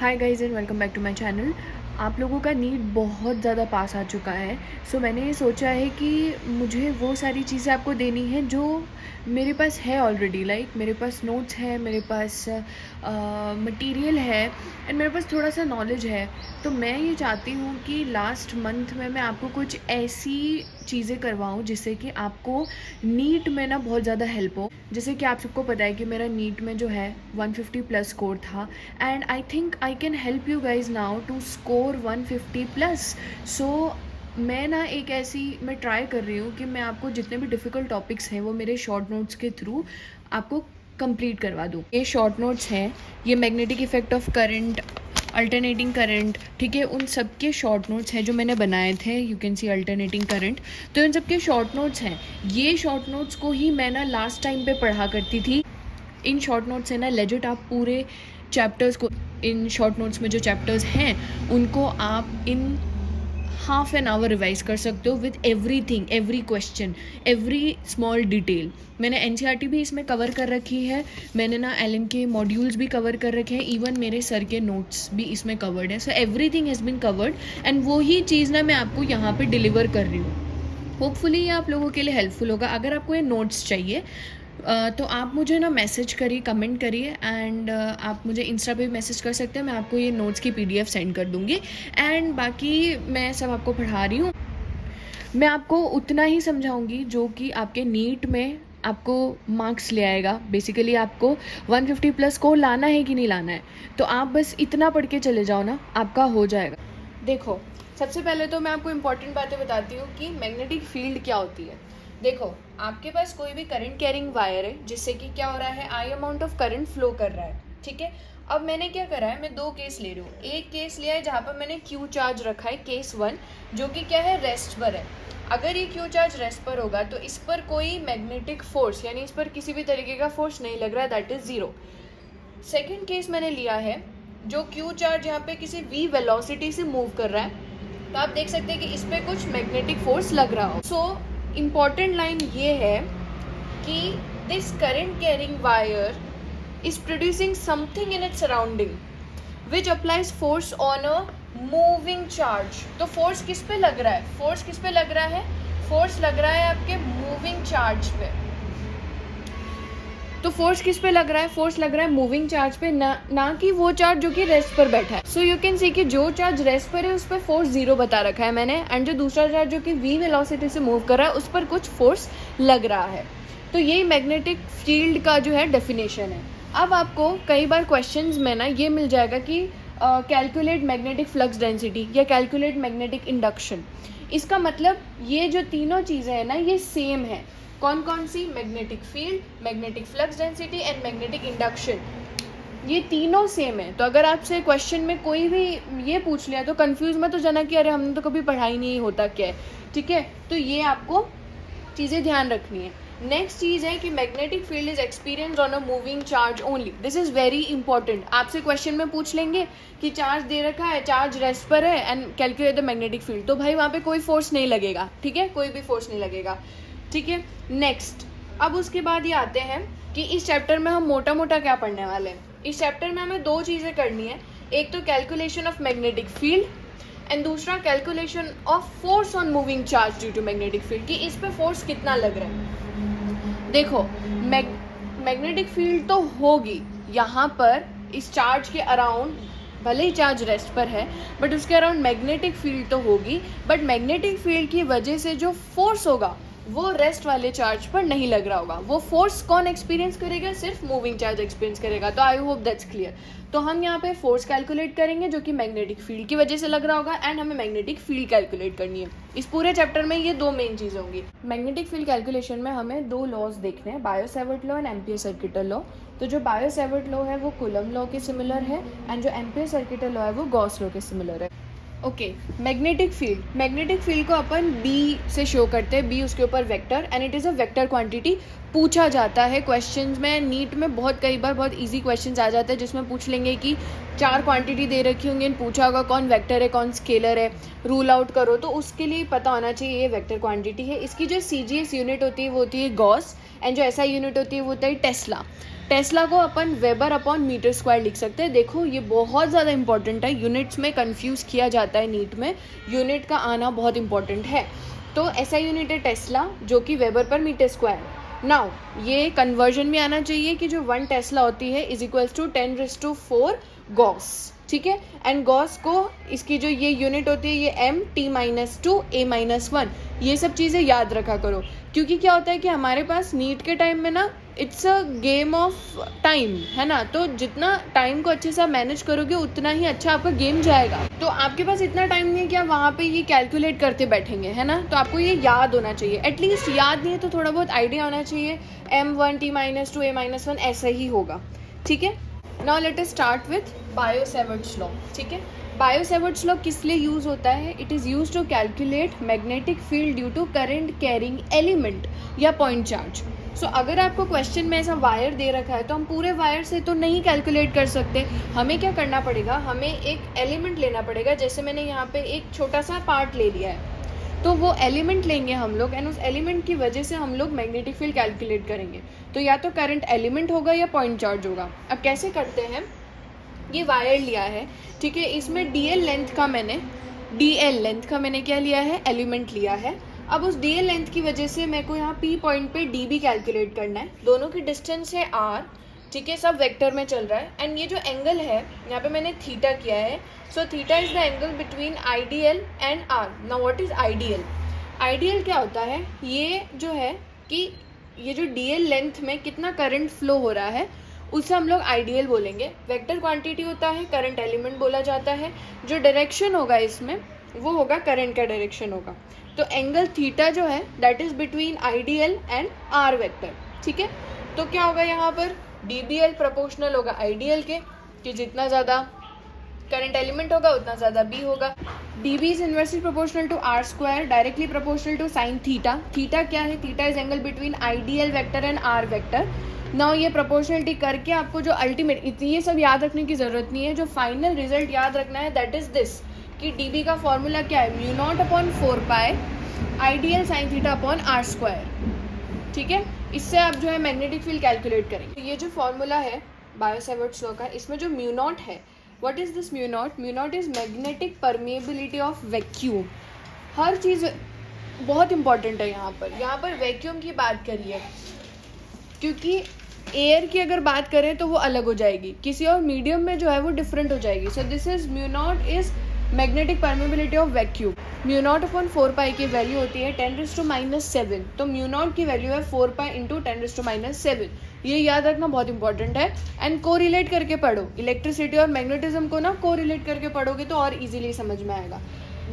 Hi guys and welcome back to my channel. आप लोगों का नीड बहुत ज़्यादा पास आ चुका है। सो मैंने ये सोचा है कि मुझे वो सारी चीज़ें आपको देनी है जो मेरे पास है ऑलरेडी। लाइक मेरे पास नोट्स है, मेरे पास मटेरियल है एंड मेरे पास थोड़ा सा नॉलेज है। तो मैं ये चाहती हूँ कि लास्ट मंथ में मैं आपको कुछ ऐसी चीज़ें करवाऊँ जिससे कि आपको नीट में ना बहुत ज़्यादा हेल्प हो। जैसे कि आप सबको पता है कि मेरा नीट में जो है 150 प्लस स्कोर था and I think I can help you guys now to score 150 plus. So मैं ना मैं ट्राई कर रही हूँ कि मैं आपको जितने भी डिफ़िकल्ट टॉपिक्स हैं वो मेरे शॉर्ट नोट्स के थ्रू आपको कंप्लीट करवा दूँ। ये शॉर्ट नोट्स हैं, ये magnetic effect of current, alternating current, ठीक है, उन सब के शॉर्ट नोट्स हैं जो मैंने बनाए थे। You can see alternating current. तो इन सब के शॉर्ट नोट्स हैं। ये शॉर्ट नोट्स को ही मैं ना लास्ट टाइम पे पढ़ा करती थी। इन शॉर्ट नोट्स से ना लेजिट आप पूरे चैप्टर्स को, इन शॉर्ट नोट्स में जो चैप्टर्स हैं उनको आप in half an hour revise कर सकते हो with everything, every question, every small detail. मैंने एनसीईआरटी भी इसमें कवर कर रखी है, मैंने ना एलएम के मॉड्यूल्स भी कवर कर रखे हैं, इवन मेरे सर के नोट्स भी इसमें कवर्ड है। So everything has been covered and वही चीज़ ना मैं आपको यहाँ पे डिलीवर कर रही हूँ। होपफुली ये आप लोगों के लिए हेल्पफुल होगा। अगर आपको ये नोट्स चाहिए तो आप मुझे ना मैसेज करिए, कमेंट करिए एंड आप मुझे इंस्टा पे भी मैसेज कर सकते हैं। मैं आपको ये नोट्स की पीडीएफ सेंड कर दूँगी एंड बाकी मैं सब आपको पढ़ा रही हूँ। मैं आपको उतना ही समझाऊँगी जो कि आपके नीट में आपको मार्क्स ले आएगा। बेसिकली आपको 150 प्लस को लाना है कि नहीं लाना है, तो आप बस इतना पढ़ के चले जाओ ना, आपका हो जाएगा। देखो, सबसे पहले तो मैं आपको इम्पॉर्टेंट बातें बताती हूँ कि मैग्नेटिक फील्ड क्या होती है। देखो, आपके पास कोई भी करंट कैरिंग वायर है जिससे कि क्या हो रहा है, आई अमाउंट ऑफ करंट फ्लो कर रहा है, ठीक है। अब मैंने क्या करा है, मैं दो केस ले रही हूँ। एक केस लिया है जहाँ पर मैंने क्यू चार्ज रखा है, केस 1, जो कि क्या है, रेस्ट पर है। अगर ये क्यू चार्ज रेस्ट पर होगा तो इस पर कोई मैग्नेटिक फोर्स यानी इस पर किसी भी तरीके का फोर्स नहीं लग रहा है, दैट इज 0। सेकेंड केस मैंने लिया है जो क्यू चार्ज यहाँ पे किसी v वेलोसिटी से मूव कर रहा है, तो आप देख सकते हैं कि इस पर कुछ मैग्नेटिक फोर्स लग रहा हो। सो इम्पॉर्टेंट लाइन ये है कि this current carrying wire is producing something in its surrounding which applies force on a moving charge. तो फोर्स किस पे लग रहा है, फोर्स किस पे लग रहा है, फोर्स लग रहा है आपके मूविंग चार्ज पे। तो फोर्स किस पे लग रहा है, फोर्स लग रहा है मूविंग चार्ज पे, ना कि वो चार्ज जो कि रेस्ट पर बैठा है। सो यू कैन सी कि जो चार्ज रेस्ट पर है उस पर फोर्स 0 बता रखा है मैंने, एंड जो दूसरा चार्ज जो कि v वेलोसिटी से मूव कर रहा है उस पर कुछ फोर्स लग रहा है। तो यही मैग्नेटिक फील्ड का जो है डेफिनेशन है। अब आपको कई बार क्वेश्चंस में ना ये मिल जाएगा कि कैलकुलेट मैग्नेटिक फ्लक्स डेंसिटी या कैलकुलेट मैग्नेटिक इंडक्शन। इसका मतलब ये जो तीनों चीज़ें हैं ना ये सेम है। कौन कौन सी, magnetic field, magnetic flux density and magnetic induction, ये तीनों सेम है। तो अगर आपसे क्वेश्चन में कोई भी ये पूछ लिया तो कंफ्यूज मत हो जाना कि अरे हमने तो कभी पढ़ाई नहीं, होता क्या है, ठीक है। तो ये आपको चीज़ें ध्यान रखनी है। नेक्स्ट चीज़ है कि magnetic field is experience on a moving charge only. This is very important. आपसे क्वेश्चन में पूछ लेंगे कि चार्ज दे रखा है, चार्ज रेस्ट पर है and calculate the magnetic field, तो भाई वहाँ पे कोई फोर्स नहीं लगेगा, ठीक है, कोई भी फोर्स नहीं लगेगा, ठीक है। नेक्स्ट, अब उसके बाद ये आते हैं कि इस चैप्टर में हम मोटा मोटा क्या पढ़ने वाले हैं। इस चैप्टर में हमें दो चीज़ें करनी है, एक तो calculation of magnetic field and दूसरा calculation of force on moving charge due to magnetic field, कि इस पे फोर्स कितना लग रहा है। देखो, मैग्नेटिक फील्ड तो होगी यहाँ पर इस चार्ज के अराउंड, भले ही चार्ज रेस्ट पर है बट उसके अराउंड मैग्नेटिक फील्ड तो होगी, बट मैग्नेटिक फील्ड की वजह से जो फोर्स होगा वो रेस्ट वाले चार्ज पर नहीं लग रहा होगा। वो फोर्स कौन एक्सपीरियंस करेगा, सिर्फ मूविंग चार्ज एक्सपीरियंस करेगा। तो आई होप दैट्स क्लियर। तो हम यहाँ पे फोर्स कैलकुलेट करेंगे जो कि मैग्नेटिक फील्ड की वजह से लग रहा होगा एंड हमें मैग्नेटिक फील्ड कैलकुलेट करनी है। इस पूरे चैप्टर में ये दो मेन चीज़ें होंगी। मैग्नेटिक फील्ड कैलकुलेशन में हमें दो लॉज देखने हैं, bio-Savart law and ampere-circuital law. तो जो बायो-सैवर्ट लॉ है वो कूलम लॉ के सिमिलर है एंड जो एम्पियर-सर्किटल लॉ है वो गॉस लॉ के सिमिलर है। ओके, मैग्नेटिक फील्ड को अपन बी से शो करते हैं, बी उसके ऊपर vector and it is a vector quantity. पूछा जाता है क्वेश्चंस में, नीट में बहुत कई बार बहुत इजी क्वेश्चंस आ जाते हैं जिसमें पूछ लेंगे कि 4 क्वांटिटी दे रखी होंगी, पूछा होगा कौन वेक्टर है कौन स्केलर है, रूल आउट करो। तो उसके लिए पता होना चाहिए ये वेक्टर क्वांटिटी है। इसकी जो CGS यूनिट होती है वो होती है गॉस एंड जो SI यूनिट होती है वो होता है टेस्ला। टेस्ला को अपन वेबर अपॉन मीटर स्क्वायर लिख सकते हैं। देखो ये बहुत ज़्यादा इंपॉर्टेंट है, यूनिट्स में कंफ्यूज किया जाता है, नीट में यूनिट का आना बहुत इंपॉर्टेंट है। तो ऐसा यूनिट है टेस्ला जो कि weber per metre square. Now ये कन्वर्जन में आना चाहिए कि जो 1 टेस्ला होती है इज इक्वल्स टू 10⁴ गॉस, ठीक है। एंड गॉस को इसकी जो ये यूनिट होती है ये m(t-2 a-1), ये सब चीज़ें याद रखा करो, क्योंकि क्या होता है कि हमारे पास नीट के टाइम में ना it's a game of time, है ना। तो जितना टाइम को अच्छे से आप मैनेज करोगे उतना ही अच्छा आपका गेम जाएगा। तो आपके पास इतना टाइम नहीं है कि आप वहाँ पे ये कैलकुलेट करते बैठेंगे, है ना। तो आपको ये याद होना चाहिए, एटलीस्ट याद नहीं है तो थोड़ा बहुत आइडिया होना चाहिए। m(1)t-2 a-1 ऐसा ही होगा, ठीक है। Now let us start with Biot Savart's law, ठीक है। बायो-सैवर्ट्स लॉ किस लिए यूज़ होता है? It is use to calculate magnetic field due to current carrying element या पॉइंट चार्ज। सो अगर आपको क्वेश्चन में ऐसा वायर दे रखा है तो हम पूरे वायर से तो नहीं कैलकुलेट कर सकते, हमें क्या करना पड़ेगा, हमें एक एलिमेंट लेना पड़ेगा। जैसे मैंने यहाँ पे एक छोटा सा पार्ट ले लिया है, तो वो एलिमेंट लेंगे हम लोग एंड उस एलिमेंट की वजह से हम लोग मैग्नेटिक फील्ड कैलकुलेट करेंगे। तो या तो करंट एलिमेंट होगा या पॉइंट चार्ज होगा। अब कैसे करते हैं, ये वायर लिया है, ठीक है, इसमें DL लेंथ का मैंने क्या लिया है, एलिमेंट लिया है। अब उस DL लेंथ की वजह से मेरे को यहाँ P पॉइंट पे DB कैलकुलेट करना है। दोनों की डिस्टेंस है R, ठीक है, सब वेक्टर में चल रहा है। एंड ये जो एंगल है यहाँ पे मैंने थीटा किया है। So theta is the angle between IDL and R। Now what is IDL? IDL क्या होता है, ये जो है कि ये जो DL लेंथ में कितना करंट फ्लो हो रहा है उसे हम लोग IDL बोलेंगे। वेक्टर क्वांटिटी होता है, करंट एलिमेंट बोला जाता है। जो डायरेक्शन होगा इसमें वो होगा करंट का डायरेक्शन होगा। तो एंगल थीटा जो है that is between IDL and R vector, ठीक है। तो क्या होगा यहाँ पर, DBL प्रोपोर्शनल होगा IDL के, कि जितना ज़्यादा करंट एलिमेंट होगा उतना ज़्यादा B होगा। DB is inversely proportional to R square, directly proportional to sine theta. Theta क्या है, theta is angle between IDL vector and R vector. Now ये प्रोपोर्शनलिटी करके आपको जो अल्टीमेट, ये सब याद रखने की ज़रूरत नहीं है, जो फाइनल रिजल्ट याद रखना है दैट इज़ दिस, कि DB का फॉर्मूला क्या है, μ0/4π IDL sign theta upon R square, ठीक है। इससे आप जो है मैग्नेटिक फील्ड कैलकुलेट करेंगे। तो ये जो फॉर्मूला है बायो-सैवर्ट्स लॉ का, इसमें जो μ0 है, what is this μ0? μ0 is magnetic permeability of vacuum. हर चीज़ बहुत इंपॉर्टेंट है यहाँ पर वैक्यूम की बात करिए, क्योंकि एयर की अगर बात करें तो वो अलग हो जाएगी, किसी और मीडियम में जो है वो डिफरेंट हो जाएगी। So this is μ0 is magnetic permeability of vacuum. μ0/4π की वैल्यू होती है 10⁻⁷, तो μ0 की वैल्यू है 4π × 10⁻⁷। ये याद रखना बहुत इंपॉर्टेंट है। एंड कोरिलेट करके पढ़ो, इलेक्ट्रिसिटी और मैग्नेटिज्म को ना कोरिलेट करके पढ़ोगे तो और इजीली समझ में आएगा।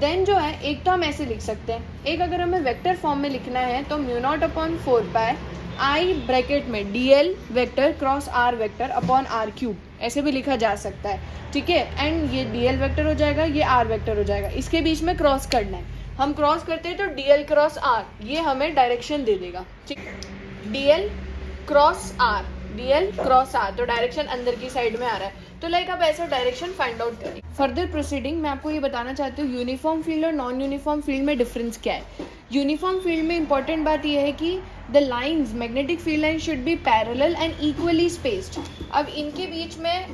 देन जो है एक तो हम ऐसे लिख सकते हैं, एक अगर हमें वेक्टर फॉर्म में लिखना है तो μ0/4π I ब्रैकेट में DL vector cross R vector upon R³ ऐसे भी लिखा जा सकता है, ठीक है। एंड ये DL वेक्टर हो जाएगा, ये R वेक्टर हो जाएगा, इसके बीच में क्रॉस करना है। हम क्रॉस करते हैं तो DL क्रॉस R, ये हमें डायरेक्शन दे देगा, ठीक। DL क्रॉस R, तो डायरेक्शन अंदर की साइड में आ रहा है। तो लाइक आप ऐसा डायरेक्शन फाइंड आउट करें। फर्दर प्रोसीडिंग मैं आपको ये बताना चाहती हूँ यूनिफॉर्म फील्ड और नॉन यूनिफॉर्म फील्ड में डिफरेंस क्या है। यूनिफॉर्म फील्ड में इंपॉर्टेंट बात यह है कि the lines, magnetic field line should be parallel and equally spaced. अब इनके बीच में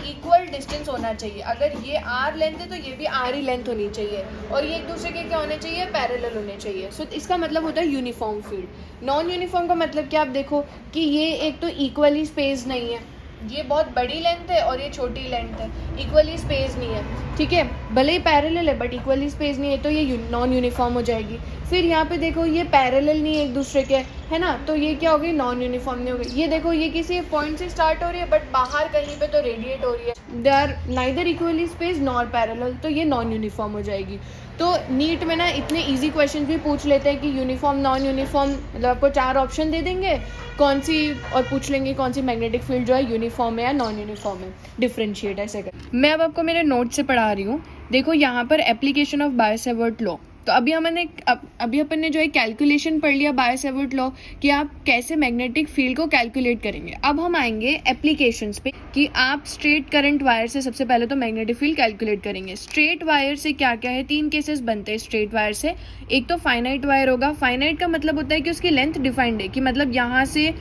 इक्वल डिस्टेंस होना चाहिए। अगर ये R लेंथ है तो ये भी R ही लेंथ होनी चाहिए, और ये एक दूसरे के क्या होने चाहिए, पैरेलल होने चाहिए। सो इसका मतलब होता है यूनिफॉर्म फील्ड। नॉन यूनिफॉर्म का मतलब क्या, आप देखो कि ये एक तो इक्वली स्पेस नहीं है, ये बहुत बड़ी लेंथ है और ये छोटी लेंथ है, इक्वली स्पेस नहीं है, ठीक है। भले ही पैरेलल है बट इक्वली स्पेस नहीं है, तो ये नॉन यूनिफॉर्म हो जाएगी। फिर यहाँ पे देखो ये पैरेलल नहीं है एक दूसरे के, है ना, तो ये क्या होगी, नॉन यूनिफॉर्म नहीं होगी। ये देखो ये किसी पॉइंट से स्टार्ट हो रही है बट बाहर कहीं पे तो रेडिएट हो रही है, they are neither equally space nor parallel, तो ये नॉन यूनिफॉर्म हो जाएगी। तो नीट में ना इतने इजी क्वेश्चन भी पूछ लेते हैं कि यूनिफॉर्म नॉन यूनिफॉर्म, मतलब आपको 4 ऑप्शन दे देंगे कौन सी, और पूछ लेंगे कौन सी मैग्नेटिक फील्ड जो है यूनिफॉर्म है या नॉन यूनिफॉर्म है, डिफरेंशिएट ऐसे कर। मैं अब आपको मेरे नोट से पढ़ा रही हूँ। देखो यहाँ पर एप्लीकेशन ऑफ बायो-सैवर्ट लॉ, तो अभी अपन ने जो है कैलकुलेशन पढ़ लिया बायो-सैवर्ट लॉ कि आप कैसे मैग्नेटिक फील्ड को कैलकुलेट करेंगे। अब हम आएंगे एप्लीकेशंस पे कि आप स्ट्रेट करंट वायर से सबसे पहले तो मैग्नेटिक फील्ड कैलकुलेट करेंगे। स्ट्रेट वायर से क्या क्या है, 3 केसेस बनते हैं स्ट्रेट वायर से। एक तो फाइनाइट वायर होगा। फाइनाइट का मतलब होता है कि उसकी लेंथ डिफाइंड है, कि मतलब यहाँ से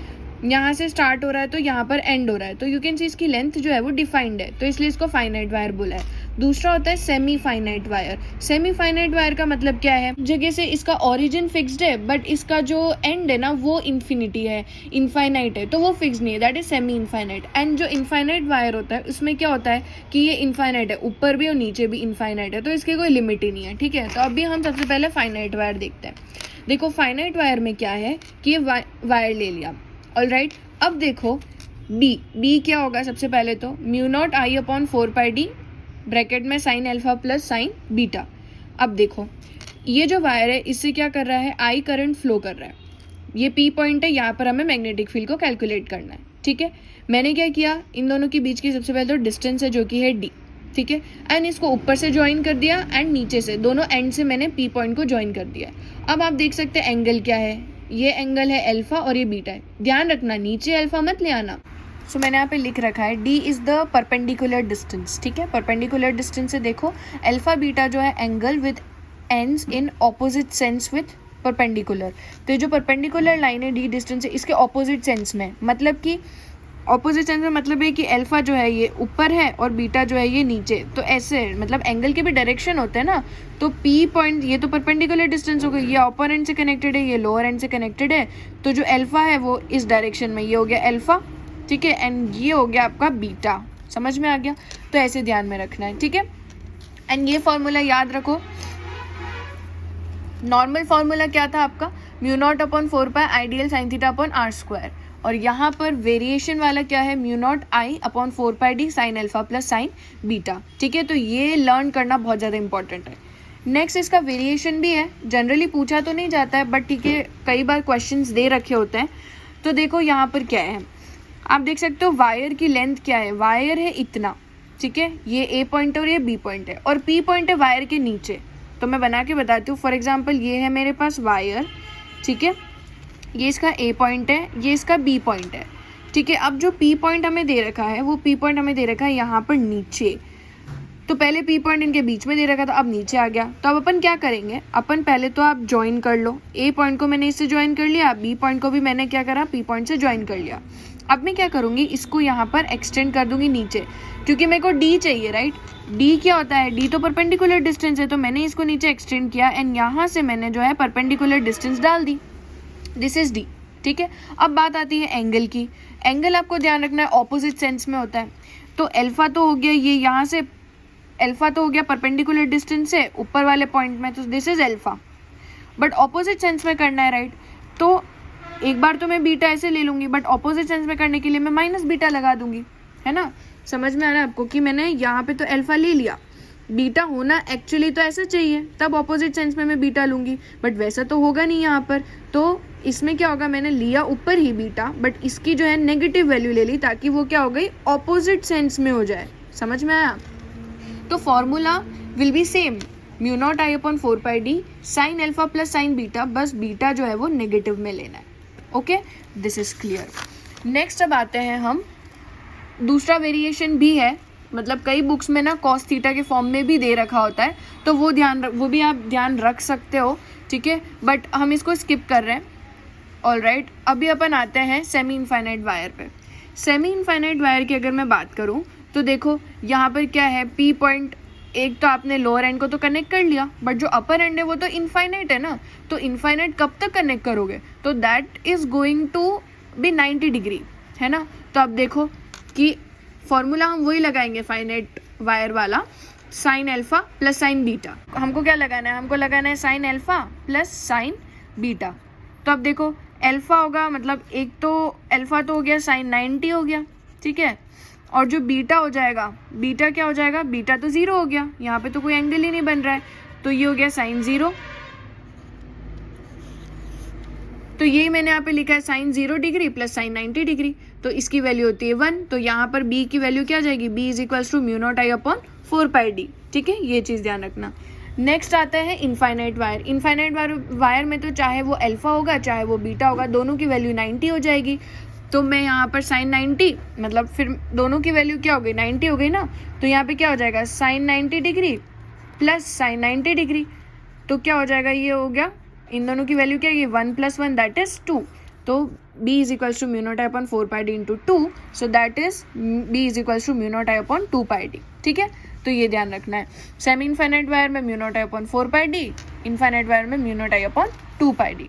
यहाँ से स्टार्ट हो रहा है तो यहाँ पर एंड हो रहा है, तो यू कैन सी इसकी लेंथ जो है वो डिफाइंड है, तो इसलिए इसको फाइनाइट वायर बोला है। दूसरा होता है semi finite wire. Semi finite wire का मतलब क्या है, जगह से इसका ओरिजिन फिक्स्ड है बट इसका जो एंड है ना वो इन्फिनिटी है, इनफाइनाइट है, तो वो फिक्स नहीं है, that is semi infinite. And जो इनफाइनाइट वायर होता है उसमें क्या होता है कि ये इनफाइनाइट है, ऊपर भी और नीचे भी इनफाइनाइट है, तो इसकी कोई लिमिट ही नहीं है, ठीक है। तो अभी हम सबसे पहले फाइनाइट वायर देखते हैं। देखो फाइनाइट वायर में क्या है कि ये वायर ले लिया, ऑलराइट। अब देखो बी क्या होगा, सबसे पहले तो mu naught I upon 4πd bracket में sign alpha plus sine beta. अब देखो ये जो वायर है इससे क्या कर रहा है, आई करंट फ्लो कर रहा है, ये पी पॉइंट है, यहाँ पर हमें मैग्नेटिक फील्ड को कैलकुलेट करना है, ठीक है। मैंने क्या किया, इन दोनों के बीच की सबसे पहले तो डिस्टेंस है जो कि है डी, ठीक है, एंड इसको ऊपर से ज्वाइन कर दिया एंड नीचे से, दोनों एंड से मैंने पी पॉइंट को ज्वाइन कर दिया। अब आप देख सकते हैं एंगल क्या है, ये एंगल है अल्फा और ये बीटा है। ध्यान रखना नीचे अल्फा मत ले आना। सो मैंने यहाँ पे लिख रखा है D is the perpendicular distance, ठीक है। परपेंडिकुलर डिस्टेंस से देखो अल्फा बीटा जो है angle with ends in opposite sense with perpendicular, तो ये जो परपेंडिकुलर लाइन है डी डिस्टेंस है इसके ऑपोजिट सेंस में, मतलब कि ऑपोजिट सेंस में मतलब है कि अल्फा जो है ये ऊपर है और बीटा जो है ये नीचे, तो ऐसे मतलब एंगल के भी डायरेक्शन होते हैं ना, तो पी पॉइंट ये तो परपेंडिकुलर डिस्टेंस हो गई, ये अपर एंड से कनेक्टेड है, ये लोअर एंड से कनेक्टेड है, तो जो अल्फा है वो इस डायरेक्शन में, ये हो गया अल्फा, ठीक है, एंड ये हो गया आपका बीटा। समझ में आ गया, तो ऐसे ध्यान में रखना है, ठीक है। एंड ये फॉर्मूला याद रखो, नॉर्मल फॉर्मूला क्या था आपका, mu naught upon 4π I dl sine theta upon R square, और यहाँ पर वेरिएशन वाला क्या है, mu naught I upon 4πd sine alpha plus sine beta, ठीक है। तो ये लर्न करना बहुत ज़्यादा इंपॉर्टेंट है। नेक्स्ट इसका वेरिएशन भी है, जनरली पूछा तो नहीं जाता है बट ठीक है कई बार क्वेश्चंस दे रखे होते हैं। तो देखो यहाँ पर क्या है, आप देख सकते हो वायर की लेंथ क्या है, वायर है इतना, ठीक है, ये ए पॉइंट और ये बी पॉइंट है, और पी पॉइंट है वायर के नीचे। तो मैं बना के बताती हूँ, फॉर एग्जाम्पल ये है मेरे पास वायर, ठीक है, ये इसका ए पॉइंट है, ये इसका बी पॉइंट है, ठीक है। अब जो पी पॉइंट हमें दे रखा है वो पी पॉइंट हमें दे रखा है यहाँ पर नीचे, तो पहले पी पॉइंट इनके बीच में दे रखा था, अब नीचे आ गया। तो अब अपन क्या करेंगे, अपन पहले तो आप ज्वाइन कर लो, ए पॉइंट को मैंने इससे ज्वाइन कर लिया, बी पॉइंट को भी मैंने क्या करा, पी पॉइंट से ज्वाइन कर लिया। अब मैं क्या करूँगी, इसको यहाँ पर एक्सटेंड कर दूंगी नीचे, क्योंकि मेरे को डी चाहिए, राइट। डी क्या होता है, डी तो परपेंडिकुलर डिस्टेंस है, तो मैंने इसको नीचे एक्सटेंड किया एंड यहाँ से मैंने जो है परपेंडिकुलर डिस्टेंस डाल दी, दिस इज डी, ठीक है। अब बात आती है एंगल की। एंगल आपको ध्यान रखना है ऑपोजिट सेंस में होता है, तो अल्फा तो हो गया ये यहाँ से, अल्फा तो हो गया परपेंडिकुलर डिस्टेंस से ऊपर वाले पॉइंट में, तो this is alpha, but opposite sense में करना है, राइट। तो एक बार तो मैं बीटा ऐसे ले लूँगी, बट ऑपोजिट सेंस में करने के लिए मैं माइनस बीटा लगा दूंगी, है ना। समझ में आ रहा है आपको कि मैंने यहाँ पे तो अल्फा ले लिया, बीटा होना एक्चुअली तो ऐसा चाहिए, तब ऑपोजिट सेंस में मैं बीटा लूँगी, बट वैसा तो होगा नहीं यहाँ पर। तो इसमें क्या होगा, मैंने लिया ऊपर ही बीटा, बट इसकी जो है नेगेटिव वैल्यू ले ली ताकि वो क्या हो गई, ऑपोजिट सेंस में हो जाए। समझ में आया। तो formula will be same, mu naught I upon 4πd sine alpha plus sine beta, बस बीटा जो है वो नेगेटिव में लेना है। Okay, this is clear. Next अब आते हैं हम, दूसरा वेरिएशन भी है, मतलब कई बुक्स में ना कॉस थीटा के फॉर्म में भी दे रखा होता है, तो वो भी आप ध्यान रख सकते हो, ठीक है, बट हम इसको स्किप कर रहे हैं। ऑलराइट, अभी अपन आते हैं सेमी इनफाइनाइट वायर पे। सेमी इनफाइनाइट वायर की अगर मैं बात करूँ तो देखो यहाँ पर क्या है, पी पॉइंट एक तो आपने लोअर एंड को तो कनेक्ट कर लिया, बट जो अपर एंड है वो तो इनफाइनाइट है ना, तो इनफाइनाइट कब तक कनेक्ट करोगे, तो that is going to be 90 degree, है ना। तो अब देखो कि फॉर्मूला हम वही लगाएंगे फाइनाइट वायर वाला, sign alpha plus sine beta. हमको क्या लगाना है, हमको लगाना है sign alpha plus sine beta. तो अब देखो अल्फा होगा, मतलब एक तो अल्फा तो हो गया साइन 90 हो गया, ठीक है, और जो बीटा हो जाएगा, बीटा क्या हो जाएगा, बीटा तो 0 हो गया, यहाँ पे तो कोई एंगल ही नहीं बन रहा है, तो ये हो गया साइन 0। तो यही मैंने यहाँ पे लिखा है sine 0 degree plus sine 90 degree, तो इसकी वैल्यू होती है 1, तो यहाँ पर b की वैल्यू क्या आ जाएगी, b is equals to mu naught I upon 4πd, ठीक है, ये चीज़ ध्यान रखना। नेक्स्ट आता है इनफाइनाइट वायर। इनफाइनाइट वायर में तो चाहे वो अल्फा होगा चाहे वो बीटा होगा, दोनों की वैल्यू 90 हो जाएगी। तो मैं यहाँ पर साइन 90, मतलब फिर दोनों की वैल्यू क्या हो गई, 90 हो गई ना, तो यहाँ पे क्या हो जाएगा, sine 90 degree plus sine 90 degree, तो क्या हो जाएगा, ये हो गया, इन दोनों की वैल्यू क्या है, 1 + 1 दैट इज 2, तो b is equals to mu naught I upon 4 pi D into 2, so that is b is equals to mu naught I upon 2 pi D. ठीक है, तो ये ध्यान रखना है. सेमी इनफाइनाइट वायर में mu naught I upon 4 pi D, infinite wire में mu naught I upon 2 pi D.